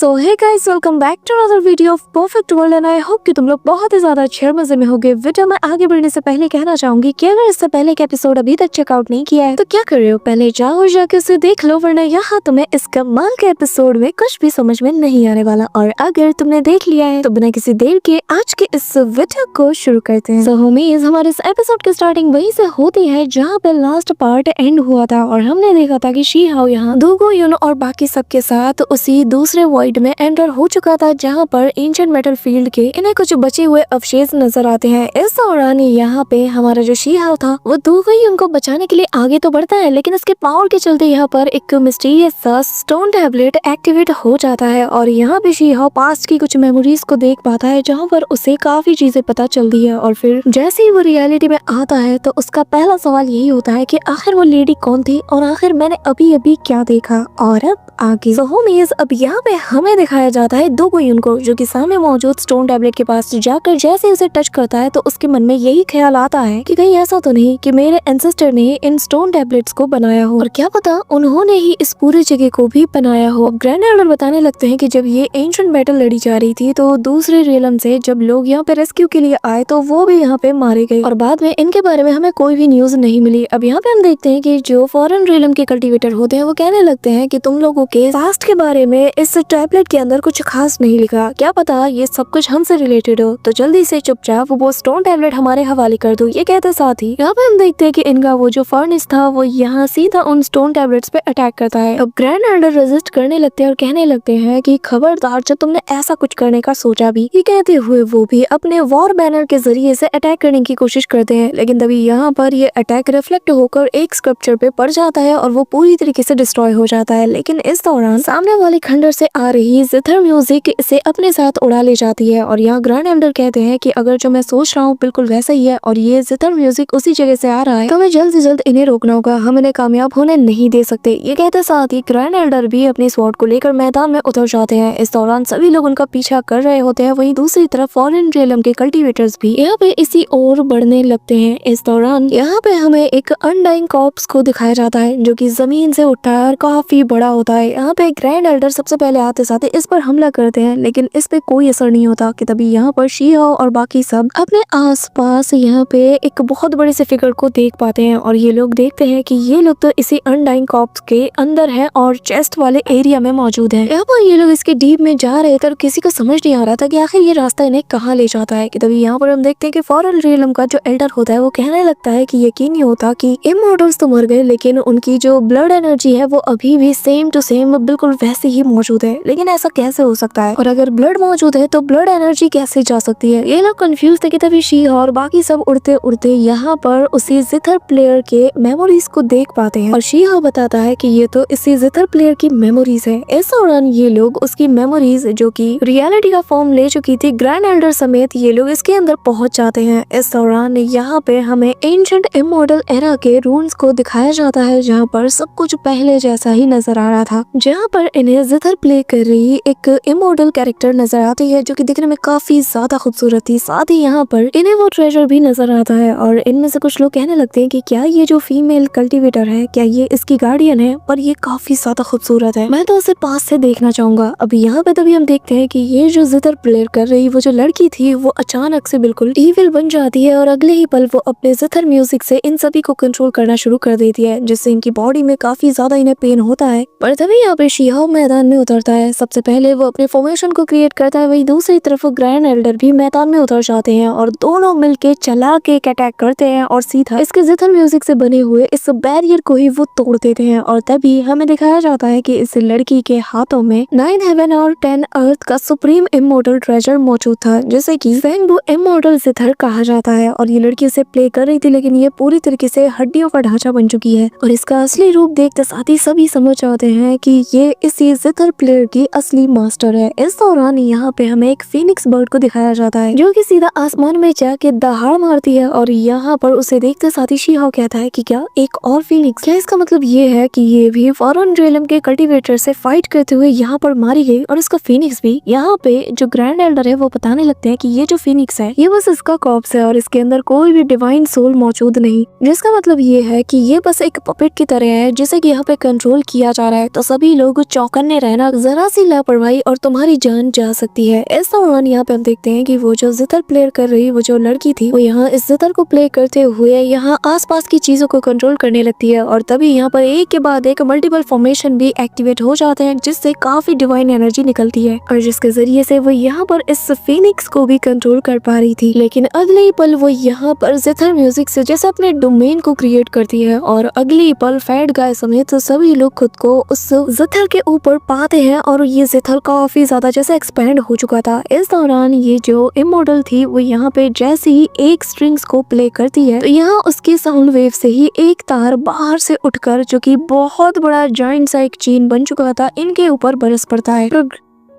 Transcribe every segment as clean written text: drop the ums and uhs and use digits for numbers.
So hey guys, welcome back to another video of Perfect World and I hope कि तुम लोग बहुत ही ज्यादा अच्छे मजे में होगे। वीडियो में आगे बढ़ने से पहले कहना चाहूंगी कि अगर इससे पहले का एपिसोड अभी तक चेकआउट नहीं किया है तो क्या कर रहे हो, पहले जाओ और जाके उसे देख लो, वरना यहाँ तुम्हें इस कमाल के एपिसोड में कुछ भी समझ में नहीं आने वाला। और अगर तुमने देख लिया है तो बिना किसी देर के आज के इस वीडियो को शुरू करते हैं। सो होमीज, हमारे इस एपिसोड की स्टार्टिंग वहीं से होती है जहाँ पे लास्ट पार्ट एंड हुआ था और हमने देखा था कि शी हाओ यहाँ दोगो यूनो और बाकी सबके साथ उसी दूसरे वॉइड में एंटर हो चुका था जहाँ पर एंशिएंट मेटल फील्ड के इन्हें कुछ बचे हुए अवशेष नजर आते हैं। इस दौरान यहाँ पे हमारा जो शी हाओ था वो दोगो ही उनको बचाने के लिए आगे तो बढ़ता है, लेकिन उसके पावर के चलते यहाँ पर एक मिस्टीरियस सा स्टोन टैबलेट एक्टिवेट हो जाता है और यहाँ पे शी हाओ पास्ट की कुछ मेमोरीज को देख पाता है जहाँ पर उसे काफी चीजें पता चलती है। और फिर जैसे ही वो रियलिटी में आता है तो उसका पहला सवाल यही होता है कि आखिर वो लेडी कौन थी और आखिर मैंने अभी अभी क्या देखा। और अब आगे सो होमीज, अब यहाँ पे हमें दिखाया जाता है दोगो यून को जो कि सामने मौजूद स्टोन टैबलेट के पास जाकर जैसे उसे टच करता है तो उसके मन में यही ख्याल आता है कि कहीं ऐसा तो नहीं कि मेरे एंसेस्टर ने इन स्टोन टैबलेट्स को बनाया हो और क्या पता उन्होंने ही इस पूरी जगह को भी बनाया हो। ग्रैंड एल्डर बताने लगते हैं कि जब ये एंशिएंट बैटल लड़ी जा रही थी तो दूसरे रियलम से जब लोग यहाँ पे रेस्क्यू के लिए आए तो वो भी यहाँ पे मारे गए और बाद में इनके बारे में हमें कोई भी न्यूज नहीं मिली। अब यहाँ पे हम देखते हैं कि जो फॉरेन रियलम के कल्टिवेटर होते हैं वो कहने लगते हैं कि तुम लोगों के पास्ट के बारे में इस टैबलेट के अंदर कुछ खास नहीं लिखा, क्या पता ये सब कुछ हमसे रिलेटेड हो, तो जल्दी से चुपचाप वो स्टोन टैबलेट हमारे हवाले कर दो। ये कहते साथ ही यहाँ पे हम देखते हैं कि इनका वो जो फर्नेस था वो यहाँ सीधा उन स्टोन टैबलेट्स पे अटैक करता है। अब ग्रैंड एल्डर रेजिस्ट करने लगते हैं और कहने लगते हैं कि खबरदार जब तुमने ऐसा कुछ करने का सोचा भी। ये कहते हुए वो भी अपने वॉर बैनर के जरिए से अटैक करने की कोशिश करते हैं, लेकिन तभी यहाँ पर ये अटैक रिफ्लेक्ट होकर एक स्कल्पचर पे पड़ जाता है और वो पूरी तरीके से डिस्ट्रॉय हो जाता है। लेकिन इस दौरान सामने वाले खंडर से आ रही जिथर म्यूजिक इसे अपने साथ उड़ा ले जाती है और यहाँ ग्रैंड एल्डर कहते हैं कि अगर जो मैं सोच रहा हूँ बिल्कुल वैसा ही है और ये जिथर म्यूजिक उसी जगह से आ रहा है तो हमें जल्द से जल्द इन्हें रोकना होगा, हम इन्हें कामयाब होने नहीं दे सकते। ये कहते साथ ही ग्रैंड एल्डर भी अपनी स्वॉर्ड को लेकर मैदान में उतर जाते हैं। इस दौरान सभी लोग उनका पीछा कर रहे होते हैं, वहीं दूसरी तरफ फॉरेन रियलम के कल्टिवेटर्स भी यहाँ पे इसी ओर बढ़ने लगते हैं। इस दौरान यहाँ पे हमें एक अनडाइंग कॉर्प्स को दिखाया जाता है जो कि जमीन से उठता है और काफी बड़ा होता है। यहाँ पे ग्रैंड एल्डर सबसे पहले आते साथ इस पर हमला करते हैं, लेकिन इस पे कोई असर नहीं होता कि तभी यहाँ पर शी हाओ और बाकी सब अपने आसपास यहाँ पे एक बहुत बड़े से फिगर को देख पाते हैं और ये लोग देखते हैं कि ये लोग तो इसी अनडाइंग कॉर्प्स के अंदर है और चेस्ट वाले एरिया में मौजूद है। यहाँ पर ये लोग इसके डीप में जा रहे थे और किसी को समझ नहीं आ रहा था कि आखिर ये रास्ता इन्हें कहाँ ले जाता है। कि तभी यहाँ पर हम देखते हैं कि फॉरेन रियलम का जो एल्डर होता है वो कहने लगता है कि यकीन नहीं होता कि इमॉर्टल्स तो मर गए लेकिन उनकी जो ब्लड एनर्जी है वो अभी भी सेम टू सेम बिल्कुल वैसे ही मौजूद है। लेकिन ऐसा कैसे हो सकता है और अगर ब्लड मौजूद है तो ब्लड एनर्जी कैसे जा सकती है। ये लोग कंफ्यूज थे कि तभी शी हाओ और बाकी सब उड़ते उड़ते यहाँ पर उसी जिथर प्लेयर के मेमोरीज को देख पाते हैं और शी हाओ बताता है कि ये तो इसी जिथर प्लेयर की मेमोरीज है। इस दौरान ये लोग उसकी मेमोरीज जो कि रियलिटी का फॉर्म ले चुकी थी ग्रैंड एल्डर समेत ये लोग इसके अंदर पहुंच जाते हैं। इस दौरान यहाँ पे हमें एंशिएंट इमॉर्टल एरा के रून्स को दिखाया जाता है जहाँ पर सब कुछ पहले जैसा ही नजर आ रहा था, जहाँ पर इन्हें जिथर प्ले कर रही एक इमॉर्टल कैरेक्टर नजर आती है जो कि दिखने में काफी ज्यादा खूबसूरत थी। साथ ही यहाँ पर इन्हें वो ट्रेजर भी नजर आता है और इनमें से कुछ लोग कहने लगते हैं कि क्या ये जो फीमेल कल्टिवेटर है क्या ये इसकी गार्डियन है, पर ये काफी ज्यादा खूबसूरत है, मैं तो उसे पास से देखना चाहूंगा। अब यहाँ पे तभी हम देखते हैं कि ये जो जिथर प्लेयर कर रही वो जो लड़की थी वो अचानक से बिल्कुल इविल बन जाती है और अगले ही पल वो अपने जिथर म्यूजिक से इन सभी को कंट्रोल करना शुरू कर देती है, जिससे इनकी बॉडी में काफी ज्यादा इन्हें पेन होता है। पर तभी यहाँ पे शी हाओ मैदान में उतरता है। सबसे पहले वो अपने फॉर्मेशन को क्रिएट करता है, वही दूसरी तरफ ग्रैंड एल्डर भी मैदान में उतर जाते हैं और दोनों मिलके चला के अटैक करते हैं और सीधा इसके जिथर म्यूजिक से बने हुए इस बैरियर को ही वो तोड़ देते हैं। और तभी हमें दिखाया जाता है कि इस लड़की के हाथों में 9 हेवन और 10 अर्थ का सुप्रीम इमॉर्टल ट्रेजर मौजूद था जिसे कि फेंगबू इमॉर्टल जिथर कहा जाता है। और ये लड़की उसे प्ले कर रही थी लेकिन ये पूरी तरीके से हड्डियों का ढांचा बन चुकी है और इसका असली रूप देखते साथ ही सभी समझ जाते हैं कि ये इसी जिथर प्लेयर की असली मास्टर है। इस दौरान यहाँ पे हमें एक फीनिक्स बर्ड को दिखाया जाता है जो कि सीधा आसमान में जाके दहाड़ मारती है और यहाँ पर उसे देखते साथ ही शी हाओ कहता है कि क्या एक और फीनिक्स, क्या इसका मतलब ये है कि ये भी फॉरेन रियलम के कल्टिवेटर से फाइट करते हुए यहाँ पर मारी गई और इसका फीनिक्स भी। यहाँ पे जो ग्रैंड एल्डर है वो बताने लगते हैं कि ये जो फीनिक्स है ये बस इसका कॉर्प्स है और इसके अंदर कोई भी डिवाइन सोल मौजूद नहीं, जिसका मतलब ये है कि ये बस एक पपेट की तरह है जिसे कि यहाँ पे कंट्रोल किया जा रहा है। तो सभी लोग चौकन्ने रहना, जरा सी लापरवाही और तुम्हारी जान जा सकती है। इस दौरान यहाँ पे हम देखते हैं कि वो जो जितर प्लेयर कर रही वो जो लड़की थी वो यहाँ इस जितर को प्ले करते हुए यहाँ आसपास की चीजों को कंट्रोल करने लगती है और तभी यहाँ पर एक के बाद एक मल्टीपल फॉर्मेशन भी एक्टिवेट हो जाते हैं जिससे काफी डिवाइन एनर्जी निकलती है और जिसके जरिए से वो यहाँ पर इस फीनिक्स को भी कंट्रोल कर पा रही थी। लेकिन अगले ही पल वो यहाँ पर जिथर म्यूजिक से जैसे अपने डोमेन को क्रिएट करती है और अगले ही पल फैट गाय समेत सभी लोग खुद को उस जिथर के ऊपर पाते हैं और ये जिथर काफी ज्यादा जैसे एक्सपेंड हो चुका था। इस दौरान ये जो इमोर्टल थी वो यहाँ पे जैसे ही एक स्ट्रिंग्स को प्ले करती है तो यहाँ उसकी साउंड वेव से ही एक तार बाहर से उठकर जो कि बहुत बड़ा जॉइंट सा एक चेन बन चुका था इनके ऊपर बरस पड़ता है।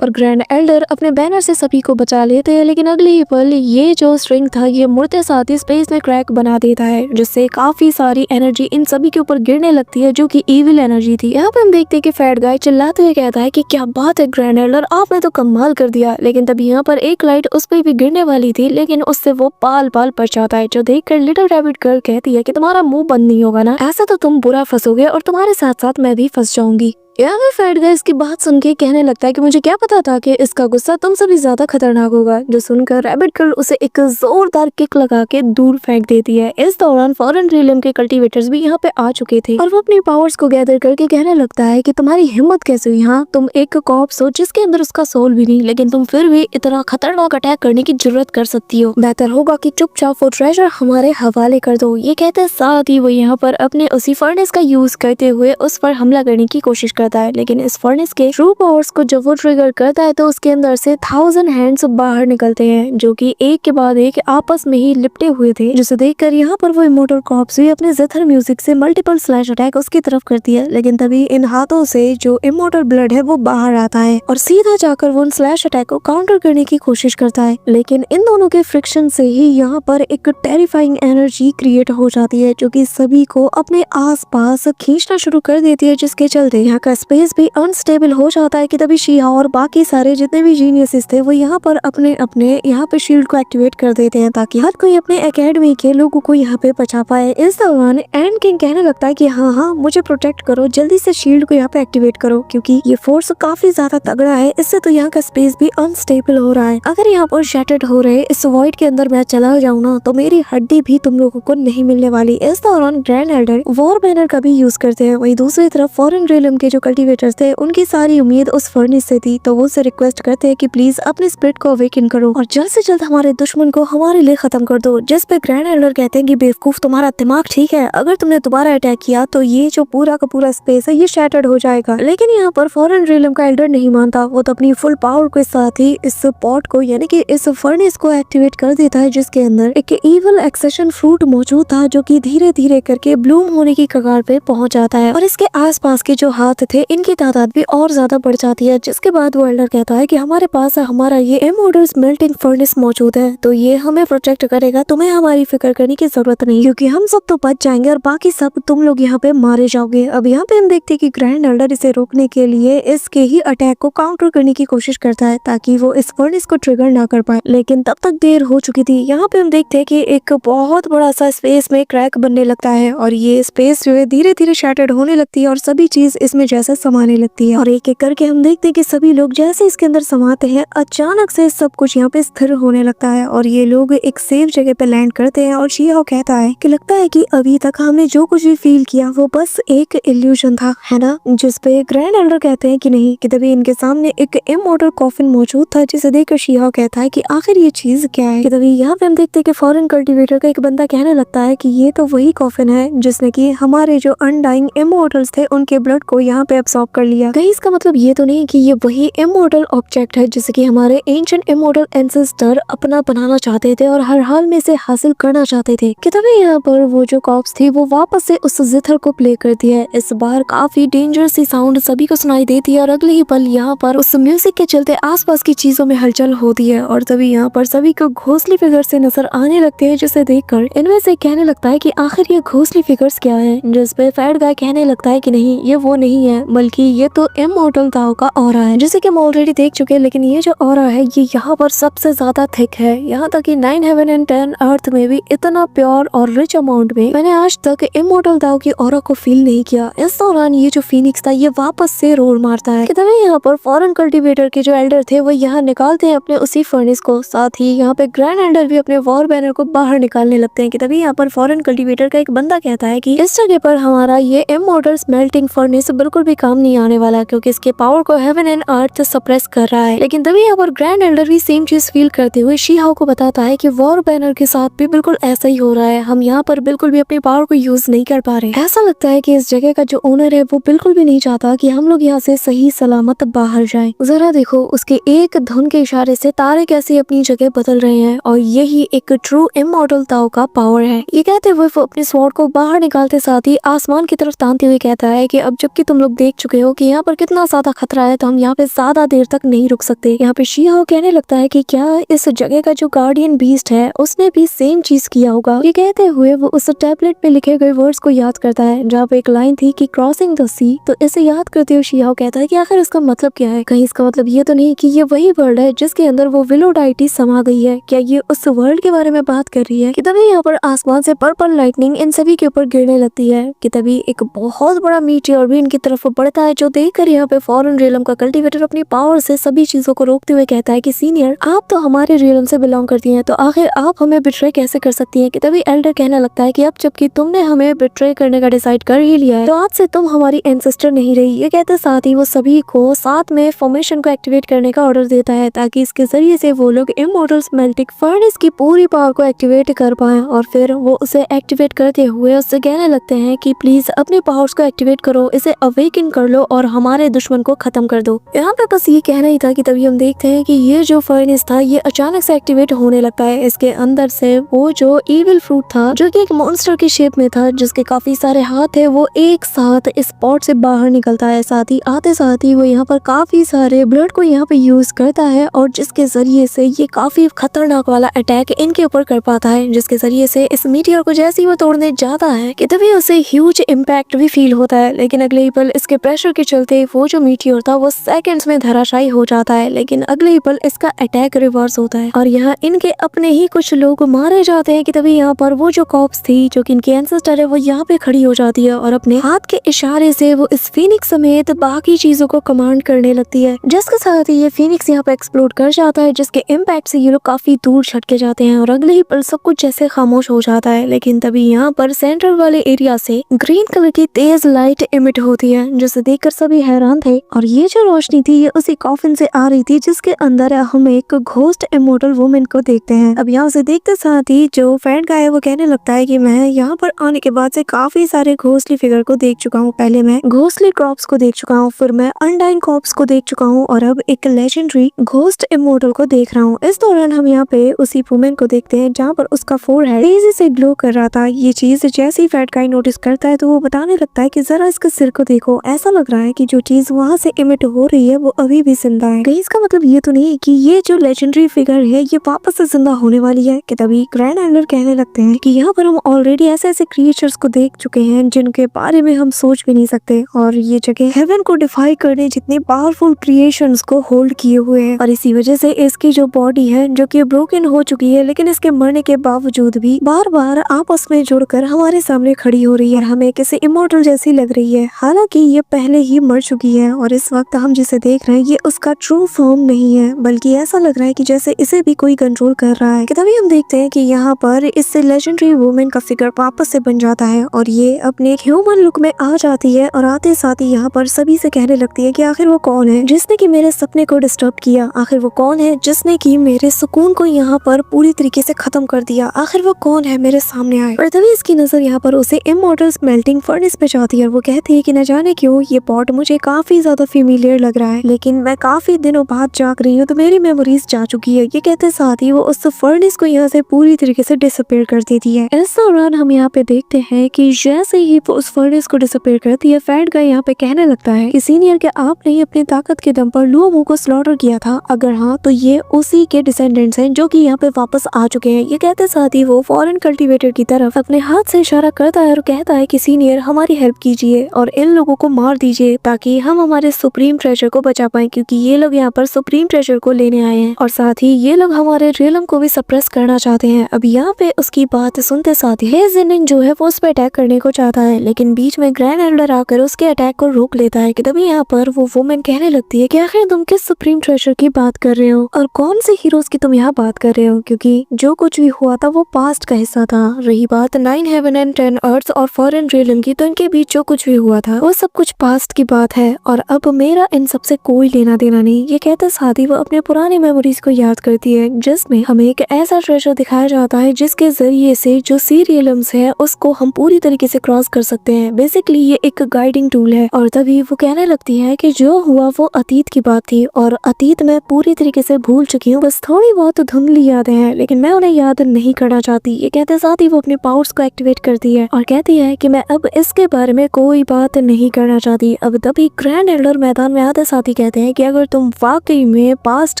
पर ग्रैंड एल्डर अपने बैनर से सभी को बचा लेते हैं लेकिन अगले ही पल ये जो स्ट्रिंग था ये मुड़ते साथ ही स्पेस में क्रैक बना देता है जिससे काफी सारी एनर्जी इन सभी के ऊपर गिरने लगती है जो कि इविल एनर्जी थी। यहाँ पे हम देखते हैं कि फैट गाय चिल्लाते हुए कहता है कि क्या बात है ग्रैंड एल्डर, आपने तो कमाल कर दिया। लेकिन तभी यहाँ पर एक लाइट उस पर भी गिरने वाली थी लेकिन उससे वो पाल पाल बच जाता है जो देखकर लिटिल रैबिट गर्ल कहती है कि तुम्हारा मुंह बंद नहीं होगा ना, ऐसा तो तुम बुरा फंसोगे और तुम्हारे साथ साथ मैं भी फंस जाऊंगी। यहाँ पे फैट गाय इसकी बात सुन के कहने लगता है कि मुझे क्या पता था कि इसका गुस्सा तुमसे भी ज्यादा खतरनाक होगा। जो सुनकर रैबिट गर्ल उसे एक जोरदार किक लगा के दूर फेंक देती है। इस दौरान फॉरेन रियलम के कल्टीवेटर्स भी यहाँ पे आ चुके थे और वो अपनी पावर्स को गैदर करके कहने लगता है कि तुम्हारी हिम्मत कैसे हुई, हाँ तुम एक कॉप्स हो जिसके अंदर उसका सोल भी नहीं लेकिन तुम फिर भी इतना खतरनाक अटैक करने की जरूरत कर सकती हो। बेहतर होगा कि चुपचाप वो ट्रेजर हमारे हवाले कर दो। ये कहते साथ ही वो यहाँ पर अपने उसी फर्नेस का यूज करते हुए उस पर हमला करने की कोशिश करता है लेकिन इस फर्नेस के ट्रू पावर्स को जब वो ट्रिगर करता है तो उसके अंदर से 1000 हैंड्स बाहर निकलते हैं जो कि एक के बाद एक आपस में ही लिपटे हुए थे जिसे देखकर यहाँ पर वो इमोर्टल कॉर्प्स भी अपने जिथर म्यूजिक से मल्टीपल स्लैश अटैक उसकी तरफ करती है। लेकिन तभी इन हाथों से जो इमोर्टल ब्लड है वो बाहर आता है और सीधा जाकर वो उन स्लैश अटैक को काउंटर करने की कोशिश करता है। लेकिन इन दोनों के फ्रिक्शन से ही यहाँ पर एक टेरिफाइंग एनर्जी क्रिएट हो जाती है जो कि सभी को अपने आसपास खींचना शुरू कर देती है जिसके चलते यहाँ का स्पेस भी अनस्टेबल हो जाता है कि तभी शिहा और बाकी सारे जितने भी जीनियसेस थे वो यहाँ पर अपने अपने यहाँ पे शील्ड को एक्टिवेट कर देते हैं ताकि हर कोई अपने एकेडमी के लोगों को यहाँ पे बचा पाए। इस दौरान एंड किंग कहने लगता है कि हाँ मुझे प्रोटेक्ट करो, जल्दी से शील्ड को यहाँ पे एक्टिवेट करो क्योंकि ये फोर्स काफी ज्यादा तगड़ा है, इससे तो यहाँ का स्पेस भी अनस्टेबल हो रहा है। अगर यहाँ पर शैटर्ड हो रहे इस वॉइड के अंदर मैं चला जाऊँ ना तो मेरी हड्डी भी तुम लोगों को नहीं मिलने वाली। इस दौरान ग्रैंड एल्डर वॉर बैनर का भी यूज करते हैं। वही दूसरी तरफ फॉरेन रियलम के जो कल्टीवेटर्स थे उनकी सारी उम्मीद उस फर्नेस से थी तो वो उससे रिक्वेस्ट करते हैं कि प्लीज अपने स्पिरिट को अवेकन करो और जल्द से जल्द हमारे दुश्मन को हमारे लिए खत्म कर दो। जिस पे ग्रैंड एल्डर कहते हैं कि बेवकूफ तुम्हारा दिमाग ठीक है, अगर तुमने दोबारा अटैक किया तो ये जो पूरा का पूरा स्पेस है ये शैटर्ड हो जाएगा। लेकिन यहाँ पर फॉरेन रियलम का एल्डर नहीं मानता, वो तो अपनी फुल पावर के साथ ही इस पॉट को यानी कि इस फर्नेस को एक्टिवेट कर देता है जिसके अंदर एक इविल एक्सेशन फ्रूट मौजूद था जो कि धीरे धीरे करके ब्लूम होने की कगार पे पहुंच जाता है और इसके आसपास के जो हाथ थे इनकी तादाद भी और ज्यादा बढ़ जाती है। जिसके बाद वो एल्डर कहता है कि हमारे पास हमारा ये इमोर्टल मेल्टिंग फर्नेस मौजूद है तो ये हमें प्रोटेक्ट करेगा, तुम्हें हमारी फिक्र करने की जरूरत नहीं क्योंकि हम सब तो बच जाएंगे और बाकी सब तुम लोग यहाँ पे मारे जाओगे। अब यहाँ पे हम देखते हैं कि ग्रैंड एल्डर इसे रोकने के लिए इसके ही अटैक को काउंटर करने की कोशिश करता है ताकि वो इस फर्नेस को ट्रिगर ना कर पाए लेकिन तब तक देर हो चुकी थी। यहाँ पे हम देखते हैं कि एक बहुत बड़ा सा स्पेस में क्रैक बनने लगता है और ये स्पेस जो है धीरे धीरे शैटर्ड होने लगती है और सभी चीज इसमें जैसे समाने लगती है और एक एक करके हम देखते हैं कि सभी लोग जैसे इसके अंदर समाते हैं अचानक से सब कुछ यहाँ पे स्थिर होने लगता है और ये लोग एक सेफ जगह पे लैंड करते हैं और शिहा कहता है कि लगता है कि अभी तक हमने जो कुछ भी फील किया वो बस एक इल्यूजन था, है ना। जिस पे ग्रैंड एल्डर कहते हैं कि नहीं, कि तभी इनके सामने एक इमोर्टल कॉफिन मौजूद था जिसे देखकर शिहा कहता है कि आखिर ये चीज क्या है। कि तभी यहाँ पे हम देखते हैं कि फॉरेन कल्टीवेटर का एक बंदा कहने लगता है कि ये तो वही कॉफिन है जिसने की हमारे जो अनडाइंग इमोर्टल्स थे उनके ब्लड को यहाँ पे एब्सॉर्ब कर लिया। कहीं इसका मतलब ये तो नहीं कि ये वही इमोर्टल ऑब्जेक्ट है जिसे कि हमारे एंशिएंट इमोर्टल एंसेस्टर अपना बनाना चाहते थे और हर हाल में से हासिल करना चाहते थे। कि तभी यहाँ पर वो जो कॉप्स थी वो वापस से उस जिथर को प्ले करती है। इस बार काफी डेंजरस सी साउंड सभी को सुनाई देती है और अगले ही पल यहाँ पर उस म्यूजिक के चलते आसपास की चीजों में हलचल होती है और तभी यहाँ पर सभी को घोंसली फिगर से नजर आने लगते हैं जिसे देखकर इनमें से कहने लगता है कि आखिर ये घोंसली फिगर्स क्या है। जिस पे फैट गाय कहने लगता है कि नहीं, ये वो नहीं है है, बल्कि ये तो इमॉर्टल ताओ का ऑरा है, जिसे कि हम ऑलरेडी देख चुके हैं। लेकिन ये जो ऑरा है ये यहाँ पर सबसे ज्यादा थिक है, यहाँ तक कि 9 हेवन एंड 10 अर्थ में भी इतना प्योर और रिच अमाउंट में मैंने आज तक इमॉर्टल ताओ की ऑरा को फील नहीं किया। इस दौरान ये जो फीनिक्स था ये वापस से रोर मारता है कि तभी यहाँ पर फॉरेन कल्टीवेटर के जो एल्डर थे वो यहाँ निकालते हैं अपने उसी फर्नेस को। साथ ही यहाँ पे ग्रैंड एल्डर भी अपने वॉर बैनर को बाहर निकालने लगते हैं कि तभी यहाँ पर फॉरेन कल्टीवेटर का एक बंदा कहता है कि इस जगह पर हमारा ये इमॉर्टल स्मेल्टिंग फर्नेस बिल्कुल भी काम नहीं आने वाला, क्योंकि इसके पावर को हेवन एंड अर्थ सप्रेस कर रहा है। लेकिन तभी यहाँ पर ग्रैंड एल्डर भी सेम चीज फील करते हुए शी हाओ को बताता है कि वॉर बैनर के साथ भी बिल्कुल ऐसा ही हो रहा है, हम यहाँ पर बिल्कुल भी अपनी पावर को यूज नहीं कर पा रहे। ऐसा लगता है कि इस जगह का जो ओनर है वो बिल्कुल भी नहीं चाहता कि हम लोग यहाँ से सही सलामत बाहर जाएं। जरा देखो उसके एक धुन के इशारे से तारे कैसे अपनी जगह बदल रहे हैं, और यही एक ट्रू इमॉर्टल ताओ का पावर है। ये कहते हुए वो अपने स्वॉर्ड को बाहर निकालते साथ ही आसमान की तरफ तानते हुए कहता है कि अब जबकि तुम लोग देख चुके हो कि यहाँ पर कितना ज्यादा खतरा है, तो हम यहाँ पे ज्यादा देर तक नहीं रुक सकते। यहाँ पे शी हाओ कहने लगता है कि क्या इस जगह का जो गार्डियन बीस्ट है उसने भी सेम चीज किया होगा। ये कहते हुए वो उस टैबलेट पे लिखे गए वर्ड्स को याद करता है जहाँ पे एक लाइन थी कि क्रॉसिंग द सी। तो इसे याद करते हुए शी हाओ कहता है कि आखिर इसका मतलब क्या है, कहीं इसका मतलब ये तो नहीं कि ये वही वर्ल्ड है जिसके अंदर वो विलो डाइटी समा गई है, क्या ये उस वर्ल्ड के बारे में बात कर रही है। कि तभी यहाँ पर आसमान से पर्पल लाइटनिंग इन सभी के ऊपर गिरने लगती है कि तभी एक बहुत बड़ा मीटियोर भी इनकी तरफ बढ़ता है, जो देखकर यहाँ पे फॉरेन रियलम का कल्टीवेटर अपनी पावर से सभी चीजों को रोकते हुए कहता है कि सीनियर आप तो हमारे रियलम से बिलोंग करती हैं, तो आखिर आप हमें बिट्रे कैसे कर सकती हैं। कि तभी एल्डर कहने लगता है कि अब जबकि तुमने हमें बिट्रे करने का डिसाइड कर ही लिया है तो आज से तुम हमारी एंसेस्टर नहीं रही। ये कहते साथ ही वो सभी को साथ में फॉर्मेशन को एक्टिवेट करने का ऑर्डर देता है, ताकि इसके जरिए से वो लोग इमॉर्टल स्मेल्टिंग फर्नेस की पूरी पावर को एक्टिवेट कर पाए। और फिर वो उसे एक्टिवेट करते हुए उससे कहने लगते हैं कि प्लीज अपने पावर्स को एक्टिवेट करो, इसे अवेकन कर लो और हमारे दुश्मन को खत्म कर दो। यहाँ पे बस ये कहना ही था कि तभी हम देखते हैं कि ये जो फर्नेस था ये अचानक से एक्टिवेट होने लगता है। इसके अंदर से वो जो इविल फ्रूट था जो कि एक मॉन्स्टर की शेप में था, जिसके काफी सारे हाथ है, वो एक साथ इस पॉट से बाहर निकलता है। साथ ही आते साथ ही वो यहाँ पर काफी सारे ब्लड को यहाँ पे यूज करता है, और जिसके जरिए से ये काफी खतरनाक वाला अटैक इनके ऊपर कर पाता है, जिसके जरिए से इस मीटियोर को जैसे ही वो तोड़ने जाता है कि तभी उसे ह्यूज इम्पैक्ट भी फील होता है। लेकिन अगले ही पल इसके प्रेशर के चलते वो जो मीटियोर था वो सेकंड्स में धराशायी हो जाता है। लेकिन अगले ही पल इसका अटैक रिवर्स होता है और यहाँ इनके अपने ही कुछ लोग मारे जाते हैं। कि तभी यहाँ पर वो जो कॉप्स थी जो कि इनकी एंसेस्टर है वो यहाँ पे खड़ी हो जाती है और अपने हाथ के इशारे से वो इस फीनिक्स समेत बाकी चीजों को कमांड करने लगती है, जिसके साथ ही ये फीनिक्स यहाँ पे एक्सप्लोड कर जाता है, जिसके इम्पैक्ट से ये लोग काफी दूर छटके जाते हैं और अगले ही पल सब कुछ जैसे खामोश हो जाता है। लेकिन तभी यहाँ पर सेंट्रल वाले एरिया से ग्रीन कलर की तेज लाइट इमिट होती है, जिसे देखकर सभी हैरान थे। और ये जो रोशनी थी ये उसी कॉफिन से आ रही थी जिसके अंदर हम एक घोस्ट इमॉर्टल वुमन को देखते हैं। अब यहाँ से देखते साथ ही जो फ्रेंड का है वो कहने लगता है कि मैं यहाँ पर आने के बाद से काफी सारे घोस्टली फिगर को देख चुका हूँ। पहले मैं घोस्टली क्रॉप्स को देख चुका हूँ, फिर मैं अनडाइन कॉप्स को देख चुका हूँ, और अब एक लेजेंडरी घोस्ट इमॉर्टल को देख रहा हूँ। इस दौरान हम यहाँ पे उसी वुमन को देखते हैं जहाँ पर उसका फोरहेड तेजी से ग्लो कर रहा था। ये चीज जैसे ही फैट गाय नोटिस करता है तो वो बताने लगता है कि जरा इसके सिर को देखो, ऐसा लग रहा है कि जो चीज वहाँ से इमिट हो रही है वो अभी भी जिंदा है। कहीं इसका मतलब ये तो नहीं कि ये जो लेजेंडरी फिगर है ये वापस से जिंदा होने वाली है। कि तभी ग्रैंड एल्डर कहने लगते हैं कि यहाँ पर हम ऑलरेडी ऐसे ऐसे क्रिएचर्स को देख चुके हैं जिनके बारे में हम सोच भी नहीं सकते, और ये जगह हेवन को डिफाई करने जितने पावरफुल क्रिएशंस को होल्ड किए हुए हैं। और इसी वजह से इसकी जो बॉडी है जो कि ब्रोकन हो चुकी है, लेकिन इसके मरने के बावजूद भी बार बार आपस में जुड़कर हमारे सामने खड़ी हो रही है, हमें किसी इमॉर्टल जैसी लग रही है। हालांकि ये पहले ही मर चुकी है और इस वक्त हम जिसे देख रहे हैं ये उसका ट्रू फॉर्म नहीं है, बल्कि ऐसा लग रहा है कि जैसे इसे भी कोई कंट्रोल कर रहा है। कि तभी हम देखते हैं कि यहाँ पर इससे लेजेंडरी वुमेन का फिगर वापस से बन जाता है और ये अपने एक ह्यूमन लुक में आ जाती है, और आते साथ ही यहाँ पर सभी से कहने लगती है कि आखिर वो कौन है जिसने कि मेरे सपने को डिस्टर्ब किया, आखिर वो कौन है जिसने कि मेरे सुकून को यहाँ पर पूरी तरीके से खत्म कर दिया, आखिर वो कौन है मेरे सामने आए। और तभी इसकी नजर यहाँ पर उसे इमॉर्टल स्मेल्टिंग फर्नेस पे जाती है और वो कहती है कि न जाने क्यों ये पॉट मुझे काफी ज्यादा फेमिलियर लग रहा है, लेकिन मैं काफी दिनों बाद जाग रही हूँ तो मेरी मेमोरीज जा चुकी है। ये कहते साथ ही वो उस फर्नेस को यहाँ से पूरी तरीके से डिसअपीयर कर देती है। इस दौरान हम यहाँ पे देखते हैं कि जैसे ही वो उस फर्नेस को डिसअपीयर करती है, फैट गाय यहाँ पे कहने लगता है कि सीनियर के आपने ही अपनी ताकत के दम पर लुओमो को स्लॉटर किया था, अगर हाँ तो ये उसी के डिसेंडेंट्स हैं जो कि यहाँ पे वापस आ चुके हैं। ये कहते साथ ही वो फॉरेन कल्टीवेटर की तरफ अपने हाथ से इशारा करता है और कहता है कि सीनियर हमारी हेल्प कीजिए और इन लोगों को मार दीजिए ताकि हम हमारे सुप्रीम ट्रेजर को बचा पाए, क्योंकि ये लोग यहाँ पर सुप्रीम ट्रेजर को लेने आए हैं और साथ ही ये लोग हमारे रियलम को भी सप्रेस करना चाहते हैं। अब यहाँ पे उसकी बात सुनते साथ ही हे जिनिंग जो है वो उस पर अटैक करने को चाहता है, लेकिन बीच में ग्रैंड एल्डर आकर उसके अटैक को रोक लेता है। कि तभी यहाँ पर वो वुमेन कहने लगती है कि आखिर तुम किस सुप्रीम ट्रेजर की बात कर रहे हो और कौन से हीरोज की तुम यहाँ बात कर रहे हो, क्योंकि जो कुछ भी हुआ था वो पास्ट का हिस्सा था। रही बात 9 हेवन एंड 10 अर्थ और फॉरेन रियलम की, तो इनके बीच जो कुछ भी हुआ था वो सब कुछ पास्ट की बात है और अब मेरा इन सबसे कोई लेना देना नहीं। ये कहते साथ ही वो अपने पुराने मेमोरीज को याद करती है, जिसमें हमें एक ऐसा ट्रेजर दिखाया जाता है जिसके जरिए से जो सीरियलम्स है उसको हम पूरी तरीके से क्रॉस कर सकते हैं। बेसिकली ये एक गाइडिंग टूल है। और तभी वो कहने लगती है कि जो हुआ वो अतीत की बात थी और अतीत में पूरी तरीके से भूल चुकी हूँ, बस थोड़ी बहुत धुंधली यादें हैं, लेकिन मैं उन्हें याद नहीं करना चाहती। ये कहते साथ ही वो अपने पावर्स को एक्टिवेट करती है और कहती है कि मैं अब इसके बारे में कोई बात नहीं करना चाहती। अब तभी ग्रैंड एल्डर मैदान में आते साथ ही कहते हैं कि अगर तुम वाकई में पास्ट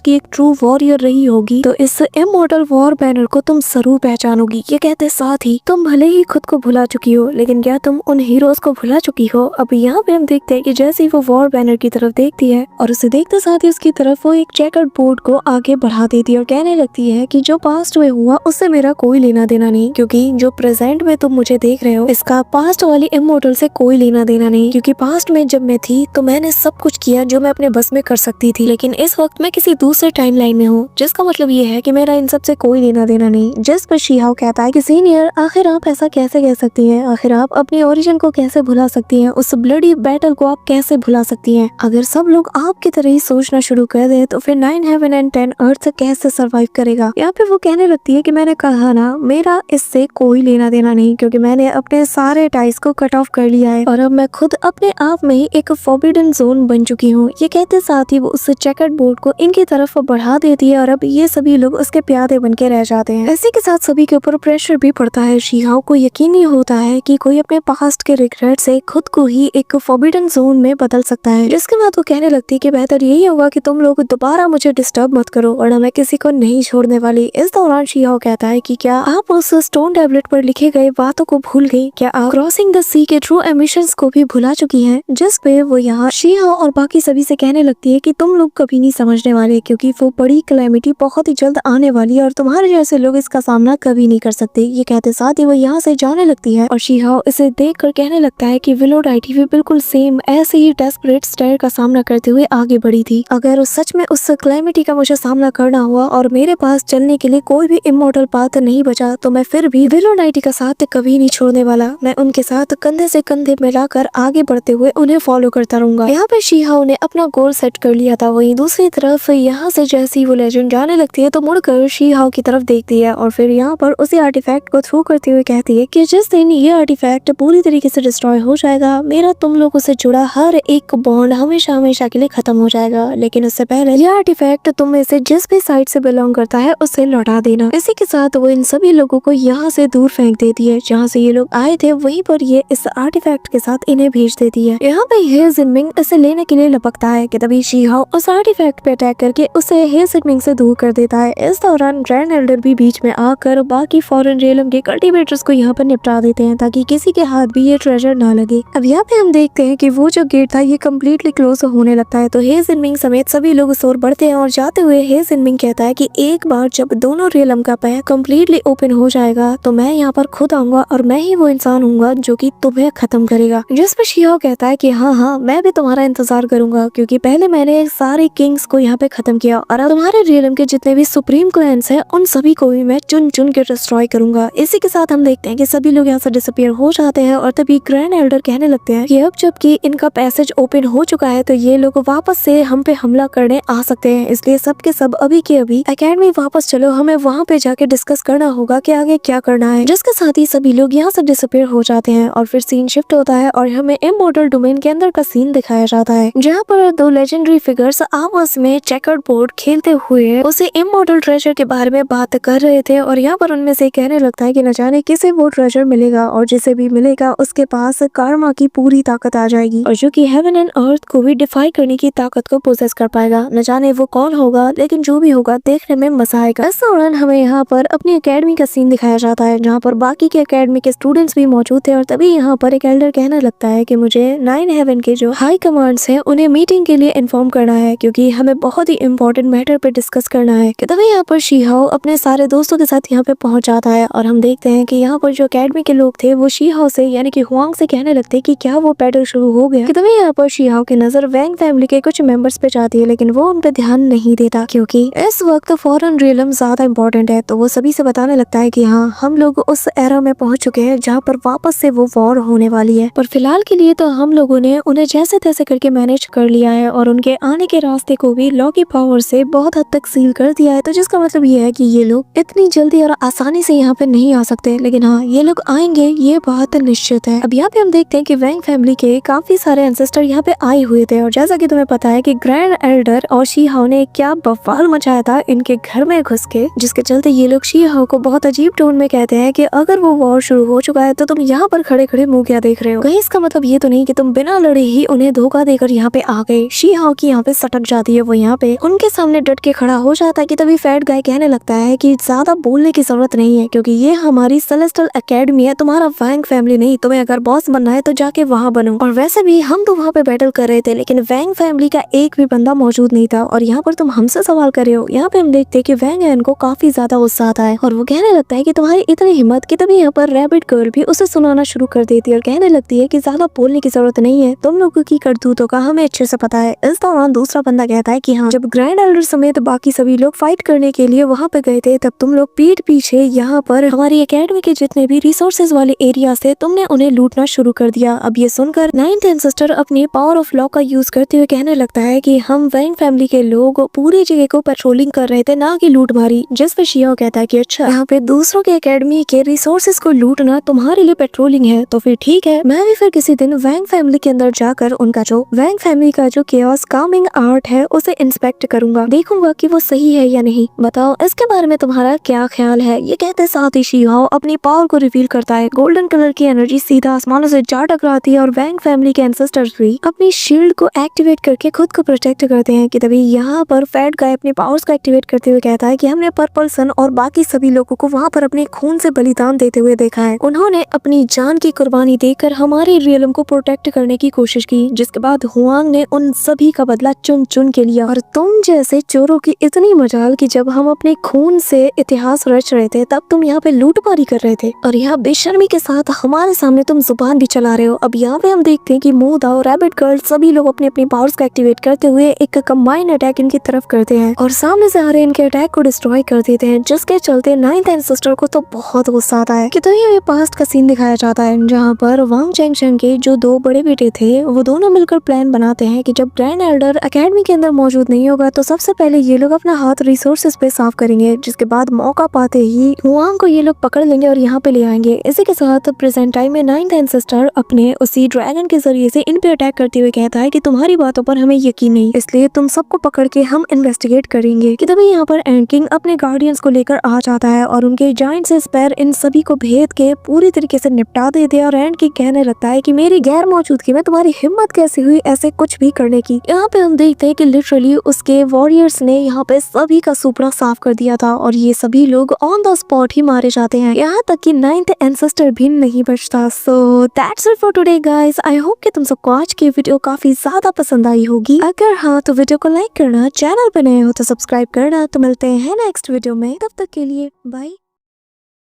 की एक ट्रू वॉरियर रही होगी तो इस इमॉर्टल वॉर बैनर को तुम जरूर पहचानोगी। ये कहते साथ ही तुम भले ही खुद को भुला चुकी हो, लेकिन क्या तुम उन हीरोज को भुला चुकी हो। अब यहाँ पे हम देखते हैं कि जैसे ही वो वॉर बैनर की तरफ देखती है और उसे देखते साथ ही उसकी तरफ वो एक चेकर्ड बोर्ड को आगे बढ़ा देती है और कहने लगती है कि जो पास्ट में हुआ उससे मेरा कोई लेना देना नहीं, क्योंकि जो प्रेजेंट में तुम मुझे देख रहे हो इसका पास्ट वाली इमॉर्टल से कोई लेना देना नहीं। क्योंकि पास्ट में जब मैं थी तो मैंने सब कुछ किया जो मैं अपने बस में कर सकती थी, लेकिन इस वक्त मैं किसी दूसरे टाइमलाइन में हूँ, जिसका मतलब ये है कि मेरा इन सब से कोई लेना देना नहीं। जिस पर शीहाओ कहता है कि सीनियर आखिर आप ऐसा कैसे कह सकती हैं, आखिर आप अपने ओरिजिन को कैसे भुला सकती हैं, उस ब्लडी बैटल को आप कैसे भुला सकती हैं। अगर सब लोग आपकी तरह ही सोचना शुरू कर दे तो फिर 9 हेवन एंड 10 अर्थ कैसे सरवाइव करेगा। यहाँ पे वो कहने लगती है कि मैंने कहा ना मेरा इससे कोई लेना देना नहीं, क्योंकि मैंने अपने सारे टाइज को कट ऑफ कर लिया है और अब मैं खुद अपने आप में ही एक फॉरबिडन जोन बन चुकी हूँ। ये कहते साथ ही वो उस चेकर्ड बोर्ड को इनकी तरफ बढ़ा देती है और अब ये सभी लोग उसके प्यादे बन के रह जाते हैं। इसी के साथ सभी के ऊपर प्रेशर भी पड़ता है। शीहाओ को यकीन नहीं होता है कि कोई अपने पास्ट के रिग्रेट से खुद को ही एक फॉरबिडन जोन में बदल सकता है। जिसके बाद वो कहने लगती है कि बेहतर यही होगा कि तुम लोग दोबारा मुझे डिस्टर्ब मत करो वरना मैं किसी को नहीं छोड़ने वाली। इस दौरान शीहाओ कहता है कि क्या आप उस स्टोन टैबलेट पर लिखे गए बातों को भूल गई, क्या आप क्रॉसिंग द सी के ट्रू एम्बिशंस को भी भुला चुकी हैं। जिस पे वो यहाँ शीहाओ और बाकी सभी से कहने लगती है कि तुम लोग कभी नहीं समझने वाले, क्योंकि वो बड़ी कैलेमिटी बहुत ही जल्द आने वाली है और तुम्हारे जैसे लोग इसका सामना कभी नहीं कर सकते। ये कहते साथ ही वो यहाँ से जाने लगती है और शीहाओ इसे देख कर कहने लगता है कि विलोडाइटी भी बिल्कुल सेम ऐसे ही डेस्परेट स्टेयर का सामना करते हुए आगे बढ़ी थी। अगर सच में उस कैलेमिटी का मुझे सामना करना हुआ और मेरे पास चलने के लिए कोई भी इमॉर्टल पाथ नहीं बचा तो मैं फिर भी विलोडाइटी का साथ कभी नहीं छोड़ने वाला। मैं उनके साथ कंधे से कंधे मिलाकर आगे बढ़ते हुए उन्हें फॉलो करता रहूंगा। यहाँ पे शीहाओ ने अपना गोल सेट कर लिया था। वहीं दूसरी तरफ यहाँ से जैसी वो लेजेंड जाने लगती है तो मुड़कर शीहाओ की तरफ देखती है और फिर यहाँ पर उसी आर्टिफैक्ट को थ्रू करते हुए कहती है कि जिस दिन ये आर्टिफैक्ट पूरी तरीके से डिस्ट्रॉय हो जाएगा मेरा तुम लोगों से जुड़ा हर एक बॉन्ड हमेशा हमेशा के लिए खत्म हो जाएगा, लेकिन उससे पहले यह आर्टिफैक्ट तुम में से जिस भी साइड से बिलोंग करता है उसे लौटा देना। इसी के साथ वो इन सभी लोगों को यहाँ से दूर फेंक देती है, जहाँ से ये लोग आए थे वहीं पर ये इस आर्टिफैक्ट के साथ इन्हें भेज देती है। यहाँ पे हे जिनमिंग इसे लेने के लिए लपकता है कि तभी शीहाओ उस आर्टिफैक्ट पे अटैक करके उसे हे जिनमिंग से दूर कर देता है। इस दौरान ग्रैंड एल्डर भी बीच में आकर बाकी फॉरेन रियलम के कल्टीवेटर्स को यहाँ पर निपटा देते हैं ताकि किसी के हाथ भी ये ट्रेजर ना लगे। अब यहाँ पे हम देखते हैं कि वो जो गेट था ये कम्प्लीटली क्लोज होने लगता है तो हे जिनमिंग समेत सभी लोग उस ओर बढ़ते हैं और जाते हुए हे जिनमिंग कहता है कि एक बार जब दोनों रियलम का पैर कम्प्लीटली ओपन हो जाएगा तो मैं यहाँ पर खुद आऊंगा और मैं ही वो इंसान हूँ जो कि तुम्हें खत्म करेगा। जिस पर शीहाओ कहता है कि हाँ मैं भी तुम्हारा इंतजार करूंगा, क्योंकि पहले मैंने सारे किंग्स को यहाँ पे खत्म किया और अब तुम्हारे रियलम के जितने भी सुप्रीम क्लैंस हैं उन सभी को भी मैं चुन चुन के डिस्ट्रॉय करूंगा। इसी के साथ हम देखते हैं कि सभी लोग यहाँ से डिसअपियर हो जाते हैं और तभी ग्रैंड एल्डर कहने लगते हैं कि अब जबकि इनका पैसेज ओपन हो चुका है तो ये लोग वापस से हम पे हमला करने आ सकते हैं, इसलिए सब के सब अभी के अभी एकेडमी वापस चलो, हमें वहाँ पे जाके डिस्कस करना होगा कि आगे क्या करना है। जिसके साथ ही सभी लोग यहाँ से डिसअपियर हो जाते हैं और फिर सीन शिफ्ट होता है और हमें इमॉर्टल डोमेन के अंदर का सीन दिखाया जाता है, जहाँ पर दो लेजेंडरी फिगर्स आपस में चेकर्ड बोर्ड खेलते हुए उसे इमॉर्टल ट्रेजर के बारे में बात कर रहे थे और यहाँ पर उनमें से कहने लगता है कि न जाने किसे वो ट्रेजर मिलेगा और जिसे भी मिलेगा उसके पास कार्मा की पूरी ताकत आ जाएगी और जो कि हेवन एंड अर्थ को भी डिफाई करने की ताकत को पोसेस कर पाएगा। न जाने वो कौन होगा, लेकिन जो भी होगा देखने में मजा आएगा। इस दौरान हमें यहाँ पर अपनी एकेडमी का सीन दिखाया जाता है, जहाँ पर बाकी के एकेडमी के स्टूडेंट्स भी मौजूद थे और तभी यहाँ पर एक एल्डर कहने लगता है कि मुझे मुझे 9 हेवन के जो हाई कमांड्स हैं उन्हें मीटिंग के लिए इन्फॉर्म करना है, क्योंकि हमें बहुत ही इंपॉर्टेंट मैटर पे डिस्कस करना है। कि तभी यहाँ पर शी हाओ अपने सारे दोस्तों के साथ यहाँ पे पहुंच जाता है और हम देखते हैं कि यहाँ पर जो अकेडमी के लोग थे वो शी हाओ से यानी कि हुआंग से कहने लगते कि क्या वो बैटल शुरू हो गया। कि तभी यहाँ पर शी हाओ की नजर वैंग फैमिली के कुछ मेंबर्स पे जाती है, लेकिन वो उन पे ध्यान नहीं देता क्योंकि इस वक्त फॉरेन रियलम ज्यादा इंपॉर्टेंट है। तो वो सभी से बताने लगता है कि हाँ, हम लोग उस एरा में पहुंच चुके हैं जहाँ पर वापस से वो वॉर होने वाली है, पर फिलहाल के लिए तो हम लोगों ने उन्हें जैसे तैसे करके मैनेज कर लिया है और उनके आने के रास्ते को भी लॉ की पावर से बहुत हद तक सील कर दिया है। तो जिसका मतलब ये है कि ये लोग इतनी जल्दी और आसानी से यहाँ पे नहीं आ सकते, लेकिन हाँ, ये लोग आएंगे, ये बात निश्चित है। अब यहाँ पे हम देखते हैं कि वैंग फैमिली के काफी सारे एंसेस्टर यहाँ पे आए हुए थे और जैसा कि तुम्हें पता है कि ग्रैंड एल्डर और शी हाओ ने क्या बवाल मचाया था इनके घर में घुस के, जिसके चलते ये लोग शी हाओ को बहुत अजीब टोन में कहते हैं कि अगर वो वॉर शुरू हो चुका है तो तुम यहाँ पर खड़े खड़े मुंह क्या देख रहे हो। कहीं इसका मतलब ये तो नहीं कि तुम बिना लड़े ही उन्हें धोखा देकर यहाँ पे आ गए। शी हाओ की यहाँ पे सटक जाती है, वो यहाँ पे उनके सामने डट के खड़ा हो जाता है। कि तभी फैट गाय कहने लगता है कि ज्यादा बोलने की जरूरत नहीं है, क्योंकि ये हमारी सेलेस्टियल एकेडमी है, तुम्हारा वैंग फैमिली नहीं। तुम्हें अगर बॉस बनना है तो जाके वहाँ बनो। और वैसे भी हम तो वहाँ पे बैटल कर रहे थे, लेकिन वैंग फैमिली का एक भी बंदा मौजूद नहीं था और यहाँ पर तुम हमसे सवाल कर रहे हो। यहाँ पे हम देखते हैं कि वैंग एन को काफी ज्यादा गुस्सा आता है और वो कहने लगता है कि तुम्हारी इतनी हिम्मत। कि तभी यहाँ पर रैबिट गर्ल भी उसे सुनाना शुरू कर देती है और कहने लगती है कि ज्यादा बोलने की जरूरत नहीं है, तुम लोगों की करतूतों का हमें अच्छे से पता है। इस दौरान दूसरा बंदा कहता है कि हाँ, जब ग्रैंड एल्डर समेत बाकी सभी लोग फाइट करने के लिए वहाँ पे गए थे, तब तुम लोग पीठ पीछे यहाँ पर हमारी एकेडमी के जितने भी रिसोर्सेज वाले एरिया थे तुमने उन्हें लूटना शुरू कर दिया। अब ये सुनकर 9th एंसेस्टर अपनी पावर ऑफ लॉ का यूज करते हुए कहने लगता है कि हम वैंग फैमिली के लोग पूरी जगह को पेट्रोलिंग कर रहे थे, ना कि लूट मारी। जिस पे शी हाओ कहता है कि अच्छा, यहाँ पे दूसरों के एकेडमी के रिसोर्सेज को लूटना तुम्हारे लिए पेट्रोलिंग है, तो फिर ठीक है, मैं भी फिर किसी दिन वैंग फैमिली के अंदर जाकर उनका जो वैंग फैमिली का जो केओस कामिंग आर्ट है उसे इंस्पेक्ट करूंगा, देखूंगा कि वो सही है या नहीं। बताओ इसके बारे में तुम्हारा क्या ख्याल है। ये कहते साथ ही शी हाओ अपनी पावर को रिवील करता है। गोल्डन कलर की एनर्जी सीधा आसमानों से जा टकराती है और वैंग फैमिली के एंसेस्टर्स भी अपनी शील्ड को एक्टिवेट करके खुद को प्रोटेक्ट करते हैं। कि तभी यहाँ पर फैट गाय अपनी पावर्स को एक्टिवेट करते हुए कहता है कि हमने पर्पल सन और बाकी सभी लोगों को वहाँ पर अपने खून से बलिदान देते हुए देखा है। उन्होंने अपनी जान की कुर्बानी देकर हमारे रियलम को प्रोटेक्ट करने की कोशिश की, जिसके बाद हुआंग ने उन सभी का बदला चुन चुन के लिया। और तुम जैसे चोरों की इतनी मजाल कि जब हम अपने खून से इतिहास रच रहे थे तब तुम यहाँ पे लूटमारी कर रहे थे और यहाँ बेशर्मी के साथ हमारे सामने तुम जुबान भी चला रहे हो। अब यहाँ पे हम देखते हैं कि मूदा और रैबिट गर्ल सभी लोग अपनी अपनी पावर्स को एक्टिवेट करते हुए एक कंबाइन अटैक इनकी तरफ करते हैं और सामने से आ रहे इनके अटैक को डिस्ट्रॉय कर देते हैं, जिसके चलते 9th एंसेस्टर को तो बहुत गुस्सा आता है। कि तो ये पास्ट का सीन दिखाया जाता है जहाँ पर वांग चेंगशेंग के जो दो बड़े बेटे थे वो दोनों मिलकर प्लान बनाते हैं कि जब ग्रैंड एल्डर एकेडमी के अंदर मौजूद नहीं होगा तो सबसे पहले ये लोग अपना हाथ रिसोर्सेज पे साफ करेंगे, जिसके बाद मौका पाते ही हुआंग को ये लोग पकड़ लेंगे और यहाँ पे ले आएंगे। इसी के साथ प्रेजेंट टाइम में 9th एंसेस्टर अपने उसी ड्रैगन के जरिए से इन पे अटैक करते हुए कहता है कि तुम्हारी बातों पर हमें यकीन नहीं, इसलिए तुम सबको पकड़ के हम इन्वेस्टिगेट करेंगे। कि तभी यहाँ पर एंड किंग अपने गार्डियंस को लेकर आ जाता है और उनके जाइंट से स्पेयर इन सभी को भेद के पूरी तरीके से निपटा देते हैं और एंड किंग कहने लगता है कि मेरी गैर मौजूदगी में तुम्हारी हिम्मत कैसे हुई ऐसे कुछ भी करने की। यहाँ पे हम देखते हैं कि लिटरली उसके वॉरियर्स ने यहाँ पे सभी का सुपड़ा साफ कर दिया था और ये सभी लोग ऑन द स्पॉट ही मारे जाते हैं, यहाँ तक कि 9th एंसेस्टर भी नहीं बचता। So that's it for today guys. I hope कि तुम सबको आज की वीडियो काफी ज्यादा पसंद आई होगी। अगर हाँ तो वीडियो को लाइक करना, चैनल पे नए हो तो सब्सक्राइब करना। तो मिलते हैं नेक्स्ट वीडियो में, तब तक के लिए बाय।